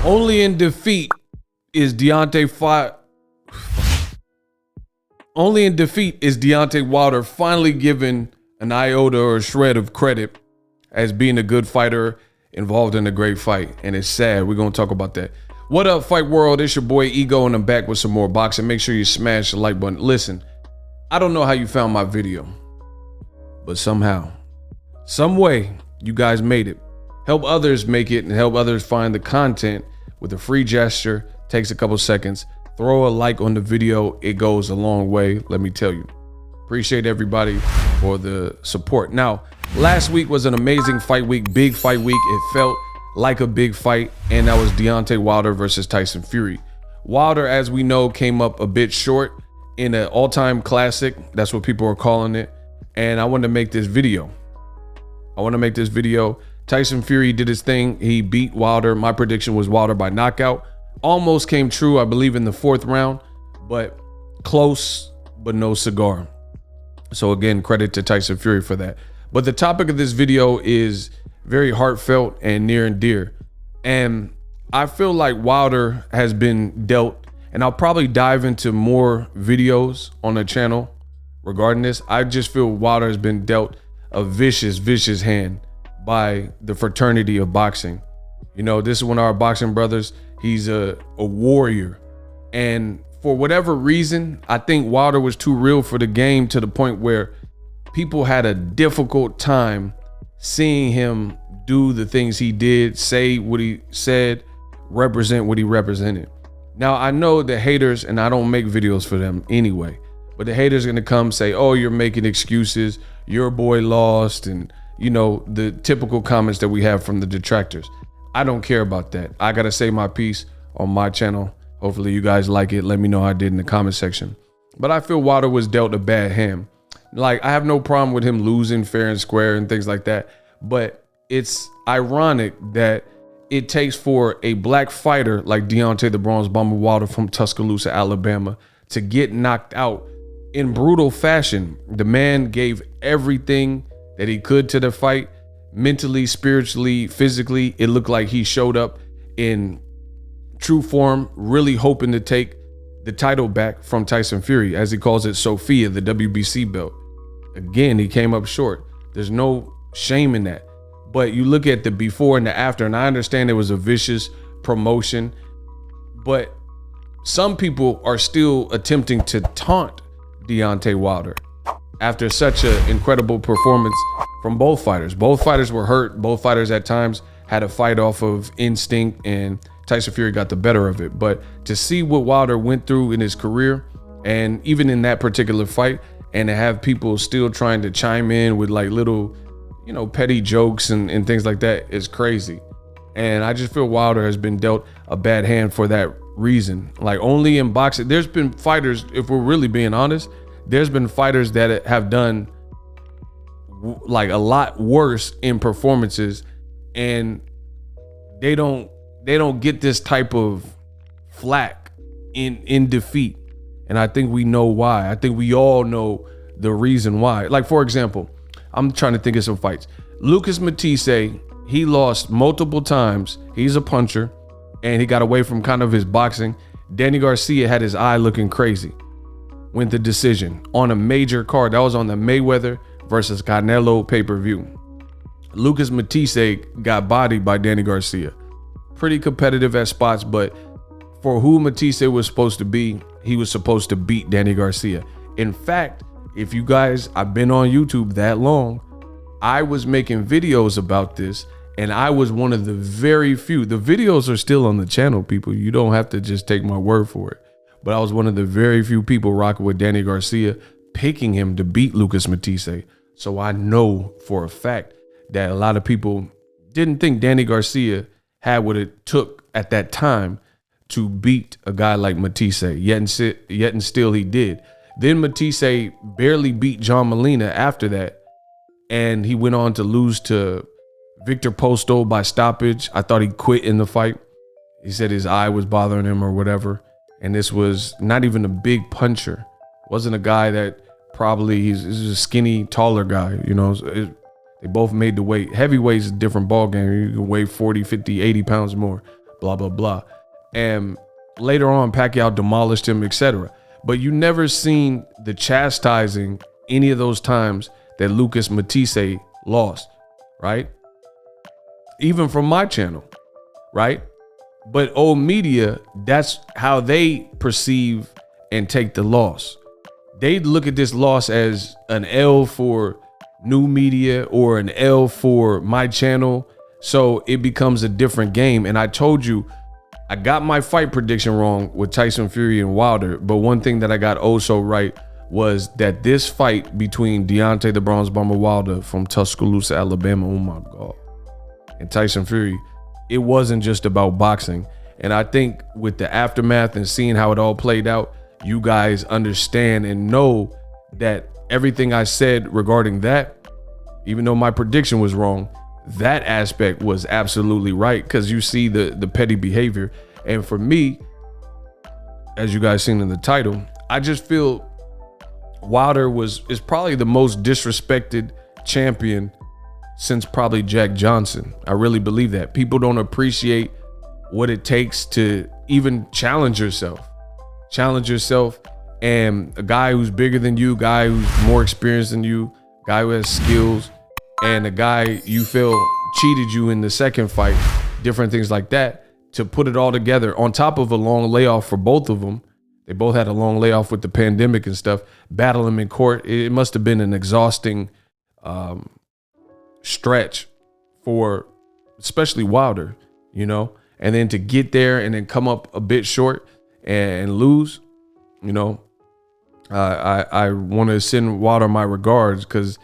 Only in defeat is Deontay Wilder finally given an iota or a shred of credit as being a good fighter involved in a great fight. And it's sad. We're going to talk about that. What up, Fight World? It's your boy Ego, and I'm back with some more boxing. Make sure you smash the like button. Listen, I don't know how you found my video, but somehow, some way, you guys made it. Help others make it and help others find the content with a free gesture. Takes a couple seconds. Throw a like on the video. It goes a long way, let me tell you. Appreciate everybody for the support. Now, last week was an amazing fight week, big fight week. It felt like a big fight, and that was Deontay Wilder versus Tyson Fury. Wilder, as we know, came up a bit short in an all-time classic. That's what people are calling it. And I wanted to make this video. Tyson Fury did his thing. He beat Wilder. My prediction was Wilder by knockout. Almost came true, I believe, in the 4th round, but close, but no cigar. So again, credit to Tyson Fury for that. But the topic of this video is very heartfelt and near and dear. And I feel like Wilder has been dealt, and I'll probably dive into more videos on the channel regarding this. I just feel Wilder has been dealt a vicious, vicious hand by the fraternity of boxing. You know, this is one of our boxing brothers. He's a warrior. And for whatever reason, I think Wilder was too real for the game, to the point where people had a difficult time seeing him do the things he did, say what he said, represent what he represented. Now, I know the haters, and I don't make videos for them anyway, but the haters are gonna come say, oh, you're making excuses, your boy lost, and you know, the typical comments that we have from the detractors. I don't care about that. I gotta say my piece on my channel. Hopefully you guys like it. Let me know how I did in the comment section. But I feel Wilder was dealt a bad hand. Like, I have no problem with him losing fair and square and things like that. But it's ironic that it takes for a black fighter like Deontay the Bronze Bomber Wilder from Tuscaloosa, Alabama, to get knocked out in brutal fashion. The man gave everything that he could to the fight, mentally, spiritually, physically. It looked like he showed up in true form, really hoping to take the title back from Tyson Fury, as he calls it, Sophia, the WBC belt. Again, he came up short. There's no shame in that. But you look at the before and the after, and I understand it was a vicious promotion, but some people are still attempting to taunt Deontay Wilder after such an incredible performance from both fighters. Both fighters were hurt. Both fighters at times had a fight off of instinct, and Tyson Fury got the better of it. But to see what Wilder went through in his career, and even in that particular fight, and to have people still trying to chime in with like little, you know, petty jokes and things like that is crazy. And I just feel Wilder has been dealt a bad hand for that reason. Like, only in boxing, there's been fighters, if we're really being honest, there's been fighters that have done like a lot worse in performances, and they don't get this type of flack in defeat. And I think we know why. I think we all know the reason why. Like, for example, I'm trying to think of some fights. Lucas Matisse, he lost multiple times. He's a puncher, and he got away from kind of his boxing. Danny Garcia had his eye looking crazy. Went the decision on a major card. That was on the Mayweather versus Canelo pay-per-view. Lucas Matisse got bodied by Danny Garcia. Pretty competitive at spots, but for who Matisse was supposed to be, he was supposed to beat Danny Garcia. In fact, if you guys, I've been on YouTube that long, I was making videos about this, and I was one of the very few. The videos are still on the channel, people. You don't have to just take my word for it. But I was one of the very few people rocking with Danny Garcia, picking him to beat Lucas Matisse. So I know for a fact that a lot of people didn't think Danny Garcia had what it took at that time to beat a guy like Matisse, yet and still he did. Then Matisse barely beat John Molina after that, and he went on to lose to Victor Postol by stoppage. I thought he quit in the fight. He said his eye was bothering him or whatever. And this was not even a big puncher. Wasn't a guy that probably, he's a skinny, taller guy. You know, they both made the weight. Heavyweight is a different ball game. You can weigh 40, 50, 80 pounds more. blah, blah, blah. And later on, Pacquiao demolished him, etc. But you never seen the chastising any of those times that Lucas Matisse lost, right? Even from my channel, right? But old media, that's how they perceive and take the loss. They look at this loss as an L for new media or an L for my channel. So it becomes a different game. And I told you, I got my fight prediction wrong with Tyson Fury and Wilder. But one thing that I got oh so right was that this fight between Deontay the Bronze Bomber Wilder from Tuscaloosa, Alabama, oh my God, and Tyson Fury, it wasn't just about boxing. And I think with the aftermath and seeing how it all played out, you guys understand and know that everything I said regarding that, even though my prediction was wrong, that aspect was absolutely right, because you see the petty behavior. And for me, as you guys seen in the title, I just feel Wilder is probably the most disrespected champion since probably Jack Johnson. I really believe that. People don't appreciate what it takes to even challenge yourself. Challenge yourself, and a guy who's bigger than you, guy who's more experienced than you, guy who has skills, and a guy you feel cheated you in the second fight, different things like that, to put it all together on top of a long layoff for both of them. They both had a long layoff with the pandemic and stuff, battle him in court. It must have been an exhausting stretch for especially Wilder, you know, and then to get there and then come up a bit short and lose, you know, I want to send Wilder my regards, because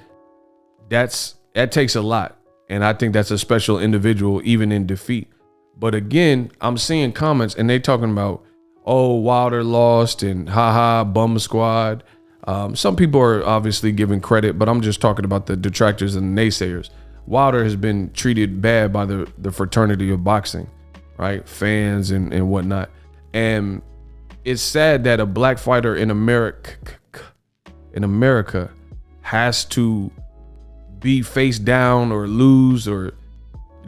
that takes a lot. And I think that's a special individual, even in defeat. But again, I'm seeing comments and they talking about, oh, Wilder lost and haha, bum squad. Some people are obviously giving credit, but I'm just talking about the detractors and the naysayers. Wilder has been treated bad by the fraternity of boxing, right? Fans and whatnot. And it's sad that a black fighter in America has to be face down or lose or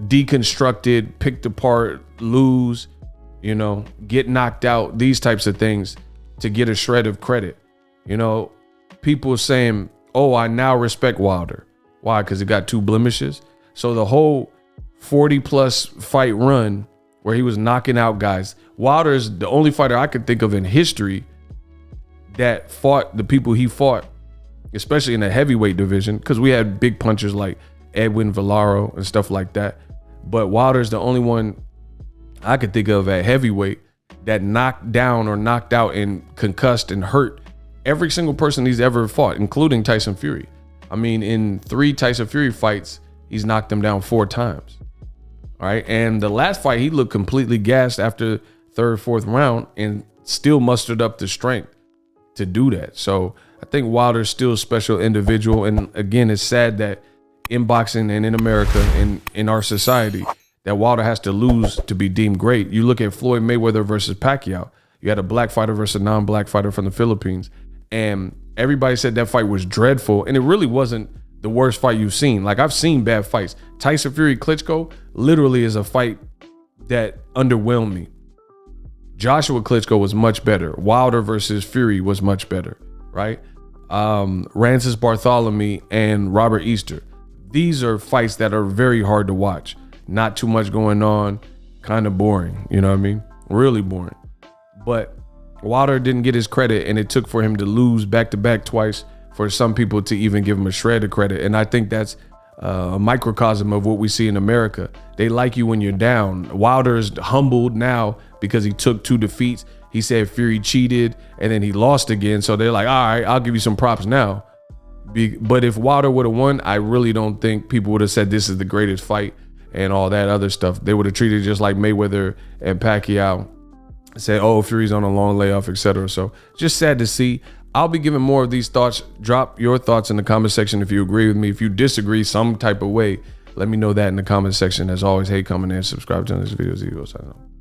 deconstructed, picked apart, lose, you know, get knocked out, these types of things to get a shred of credit. You know, people saying, oh, I now respect Wilder. Why? Because he got 2 blemishes. So the whole 40+ fight run where he was knocking out guys, Wilder is the only fighter I could think of in history that fought the people he fought, especially in the heavyweight division, because we had big punchers like Edwin Villaro and stuff like that. But Wilder's the only one I could think of at heavyweight that knocked down or knocked out and concussed and hurt every single person he's ever fought, including Tyson Fury. I mean, in 3 Tyson Fury fights, he's knocked them down 4 times. All right. And the last fight, he looked completely gassed after 3rd, 4th round and still mustered up the strength to do that. So I think Wilder's still a special individual. And again, it's sad that in boxing and in America and in our society, that Wilder has to lose to be deemed great. You look at Floyd Mayweather versus Pacquiao. You had a black fighter versus a non-black fighter from the Philippines. And everybody said that fight was dreadful. And it really wasn't the worst fight you've seen. Like, I've seen bad fights. Tyson Fury Klitschko literally is a fight that underwhelmed me. Joshua Klitschko was much better. Wilder versus Fury was much better, right? Rancis Bartholomew and Robert Easter. These are fights that are very hard to watch. Not too much going on, kind of boring, you know what I mean? Really boring. But Wilder didn't get his credit, and it took for him to lose back-to-back twice for some people to even give him a shred of credit. And I think that's a microcosm of what we see in America. They like you when you're down. Wilder's humbled now because he took 2 defeats. He said Fury cheated, and then he lost again. So they're like, all right, I'll give you some props now. But if Wilder would have won, I really don't think people would have said this is the greatest fight and all that other stuff. They would have treated it just like Mayweather and Pacquiao. Said, oh, Fury's on a long layoff, etc. So just sad to see. I'll be giving more of these thoughts. Drop your thoughts in the comment section if you agree with me. If you disagree some type of way, let me know that in the comment section. As always, hey, comment and subscribe to this video. See you.